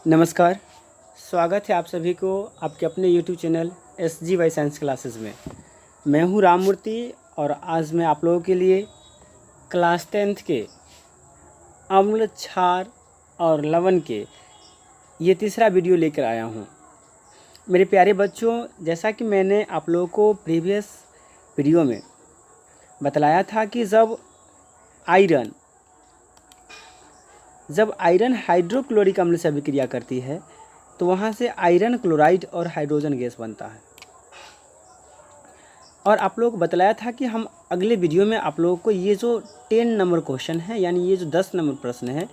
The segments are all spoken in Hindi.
नमस्कार। स्वागत है आप सभी को आपके अपने YouTube channel SGY science classes में। मैं हूं राम मूर्ति और आज मैं आप लोगों के लिए क्लास 10th के अम्ल, क्षार और लवण के ये तीसरा वीडियो लेकर आया हूं। मेरे प्यारे बच्चों, जैसा कि मैंने आप लोगों को प्रीवियस वीडियो में बतलाया था कि जब आयरन हाइड्रोक्लोरिक अम्ल से अभिक्रिया करती है तो वहाँ से आयरन क्लोराइड और हाइड्रोजन गैस बनता है। और आप लोगों को बतलाया था कि हम अगले वीडियो में आप लोगों को ये जो 10 नंबर क्वेश्चन है, यानी ये जो 10 नंबर प्रश्न है,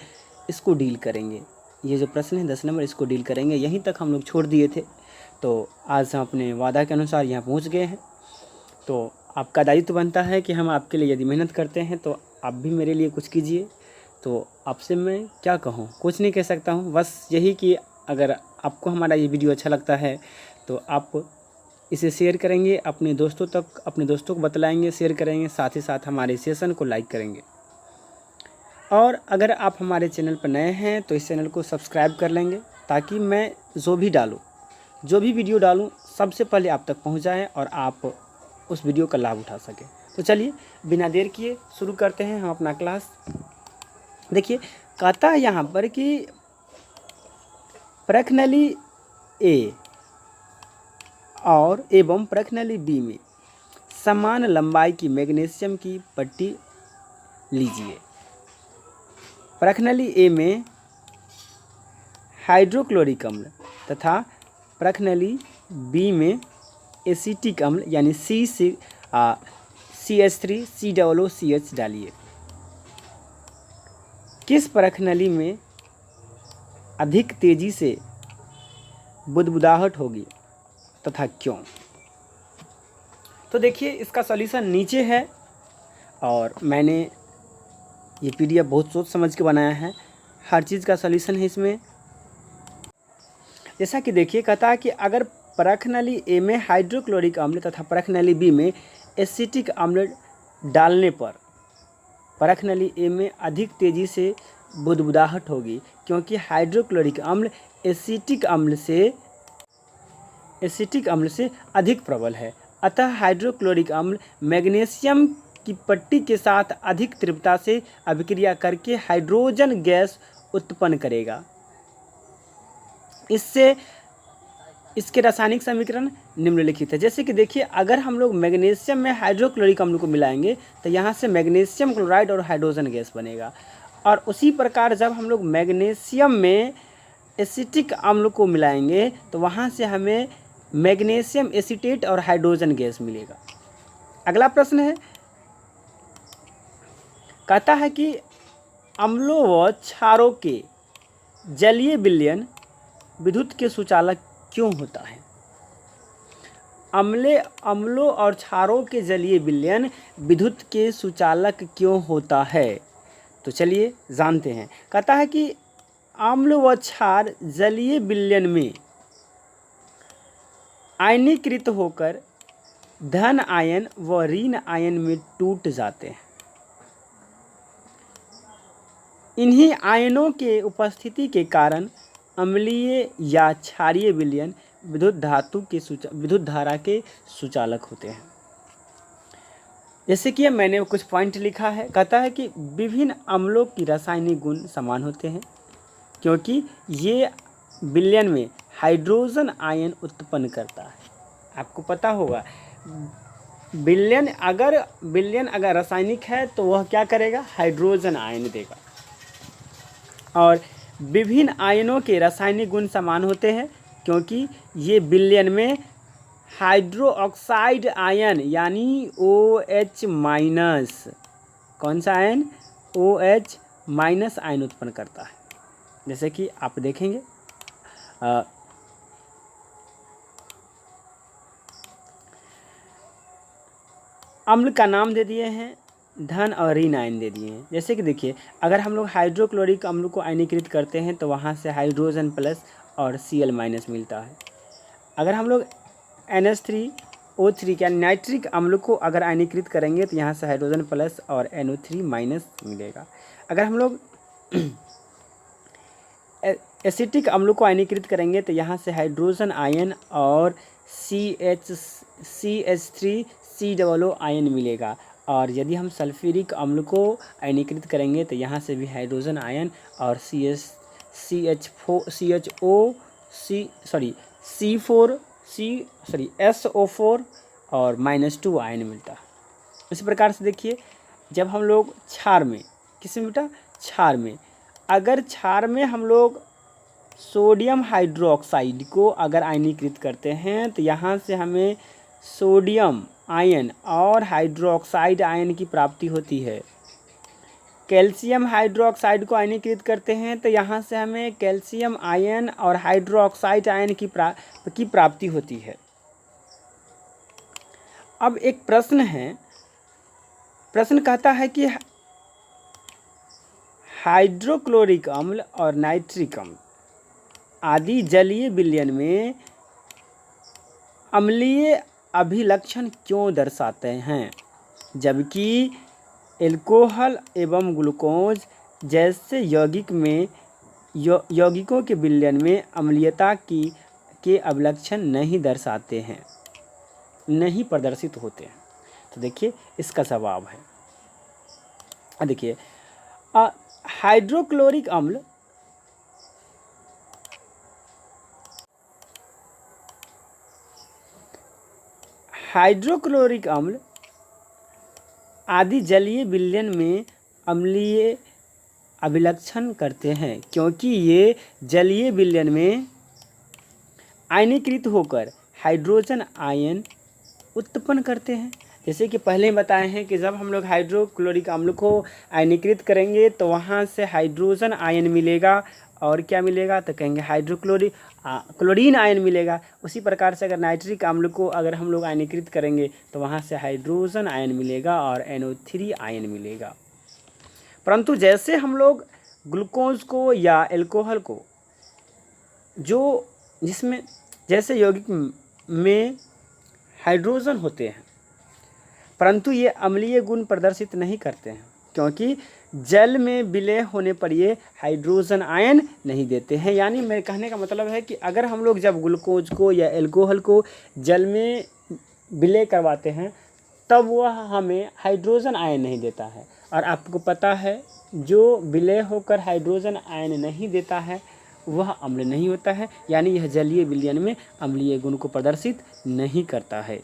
इसको डील करेंगे। ये जो प्रश्न है 10 नंबर, इसको डील करेंगे। यहीं तक हम लोग छोड़ दिए थे, तो आज हम अपने वादा के अनुसार यहाँ पहुँच गए हैं। तो आपका दायित्व बनता है कि हम आपके लिए यदि मेहनत करते हैं तो आप भी मेरे लिए कुछ कीजिए। तो आपसे मैं क्या कहूँ, कुछ नहीं कह सकता हूँ, बस यही कि अगर आपको हमारा ये वीडियो अच्छा लगता है तो आप इसे शेयर करेंगे अपने दोस्तों तक, अपने दोस्तों को बतलाएंगे, शेयर करेंगे, साथ ही साथ हमारे सेशन को लाइक करेंगे। और अगर आप हमारे चैनल पर नए हैं तो इस चैनल को सब्सक्राइब कर लेंगे, ताकि मैं जो भी वीडियो डालूँ सबसे पहले आप तक पहुँच जाए और आप उस वीडियो का लाभ उठा सकें। तो चलिए बिना देर किए शुरू करते हैं हम अपना क्लास। देखिए, कहता है यहाँ पर कि प्रश्नली ए और एवं प्रश्नली बी में समान लंबाई की मैग्नीशियम की पट्टी लीजिए। प्रश्नली ए में हाइड्रोक्लोरिक अम्ल तथा प्रश्नली बी में एसिटिक अम्ल यानी CH3COOCH डालिए। किस प्रश्नली में अधिक तेजी से बुदबुदाहट होगी तथा क्यों? तो देखिए, इसका सॉल्यूशन नीचे है और मैंने ये PDF बहुत सोच समझ के बनाया है। हर चीज़ का सॉल्यूशन है इसमें। जैसा कि देखिए, कहता है कि अगर प्रश्नली ए में हाइड्रोक्लोरिक अम्ल तथा प्रश्नली बी में एसिटिक अम्ल डालने पर प्रश्नली ए में अधिक तेज़ी से बुदबुदाहट होगी, क्योंकि हाइड्रोक्लोरिक अम्ल एसिटिक अम्ल से अधिक प्रबल है। अतः हाइड्रोक्लोरिक अम्ल मैग्नीशियम की पट्टी के साथ अधिक तीव्रता से अभिक्रिया करके हाइड्रोजन गैस उत्पन्न करेगा। इसके रासायनिक समीकरण निम्नलिखित है। जैसे कि देखिए, अगर हम लोग मैग्नीशियम में हाइड्रोक्लोरिक अम्ल को मिलाएंगे तो यहाँ से मैग्नीशियम क्लोराइड और हाइड्रोजन गैस बनेगा। और उसी प्रकार जब हम लोग मैग्नीशियम में एसिटिक अम्ल को मिलाएंगे तो वहाँ से हमें मैग्नीशियम एसीटेट और हाइड्रोजन गैस मिलेगा। अगला प्रश्न है, कहता है कि अम्लों व क्षारों के जलीय विलयन विद्युत के सुचालक क्यों होता है? अम्लों और क्षारों के जलीय विलयन विद्युत के सुचालक क्यों होता है? तो चलिए जानते हैं। कहता है कि अम्ल व क्षार जलीय विलयन में आयनीकृत होकर धन आयन व ऋण आयन में टूट जाते हैं। इन्हीं आयनों के उपस्थिति के कारण अम्लीय या क्षारीय विलयन विद्युत धारा के सुचालक होते हैं। जैसे कि मैंने कुछ पॉइंट लिखा है। कहता है कि विभिन्न अम्लों की रासायनिक गुण समान होते हैं, क्योंकि ये विलयन में हाइड्रोजन आयन उत्पन्न करता है। आपको पता होगा, विलयन अगर रासायनिक है तो वह क्या करेगा? हाइड्रोजन आयन देगा। और विभिन्न आयनों के रासायनिक गुण समान होते हैं, क्योंकि ये विलयन में हाइड्रोक्साइड आयन यानी OH- कौन सा आयन? OH- आयन उत्पन्न करता है। जैसे कि आप देखेंगे, अम्ल का नाम दे दिए हैं, धन और ऋण आयन दे दिए हैं। जैसे कि देखिए, अगर हम लोग हाइड्रोक्लोरिक अम्ल को आयनीकृत करते हैं तो वहाँ से हाइड्रोजन प्लस और Cl- मिलता है। अगर हम लोग NH3O3 या नाइट्रिक अम्ल को अगर आयनीकृत करेंगे तो यहाँ से हाइड्रोजन प्लस और NO3- मिलेगा। अगर हम लोग एसिटिक अम्लों को आयनीकृत करेंगे तो यहाँ से हाइड्रोजन आयन और CH3COO आयन मिलेगा। और यदि हम सल्फ्यूरिक अम्ल को आयनीकृत करेंगे तो यहाँ से भी हाइड्रोजन आयन और SO4 और -2 आयन मिलता है। इसी प्रकार से देखिए, जब हम लोग क्षार में, किसमें बेटा, क्षार में, अगर क्षार में हम लोग सोडियम हाइड्रोक्साइड को अगर आयनीकृत करते हैं तो यहाँ से हमें सोडियम आयन और हाइड्रोक्साइड आयन की प्राप्ति होती है। कैल्शियम हाइड्रोक्साइड को आयनीकृत करते हैं तो यहाँ से हमें कैल्शियम आयन और हाइड्रोक्साइड आयन की प्राप्ति होती है। अब एक प्रश्न है, प्रश्न कहता है कि हाइड्रोक्लोरिक अम्ल और नाइट्रिक अम्ल आदि जलीय विलयन में अम्लीय अभिलक्षण क्यों दर्शाते हैं, जबकि एल्कोहल एवं ग्लूकोज जैसे यौगिकों के विलयन में अम्लीयता के अभिलक्षण नहीं दर्शाते हैं, नहीं प्रदर्शित होते हैं। तो देखिए इसका जवाब है, देखिए हाइड्रोक्लोरिक अम्ल आदि जलीय विलयन में अम्लीय अभिलक्षण करते हैं, क्योंकि ये जलीय विलयन में आयनीकृत होकर हाइड्रोजन आयन उत्पन्न करते हैं। जैसे कि पहले ही बताए हैं कि जब हम लोग हाइड्रोक्लोरिक अम्ल को आयनीकृत करेंगे तो वहाँ से हाइड्रोजन आयन मिलेगा और क्या मिलेगा, तो कहेंगे क्लोरीन आयन मिलेगा। उसी प्रकार से अगर नाइट्रिक अम्ल को अगर हम लोग आयनीकृत करेंगे तो वहाँ से हाइड्रोजन आयन मिलेगा और NO3 आयन मिलेगा। परंतु जैसे हम लोग ग्लूकोज को या एल्कोहल को जिसमें जैसे यौगिक में हाइड्रोजन होते हैं, परंतु ये अम्लीय गुण प्रदर्शित नहीं करते हैं, क्योंकि जल में विलय होने पर ये हाइड्रोजन आयन नहीं देते हैं। यानी मेरे कहने का मतलब है कि अगर हम लोग जब ग्लूकोज को या एल्कोहल को जल में विलय करवाते हैं तब वह हमें हाइड्रोजन आयन नहीं देता है। और आपको पता है जो विलय होकर हाइड्रोजन आयन नहीं देता है वह अम्ल नहीं होता है, यानी यह जलीय विलयन में अम्लीय गुण को प्रदर्शित नहीं करता है।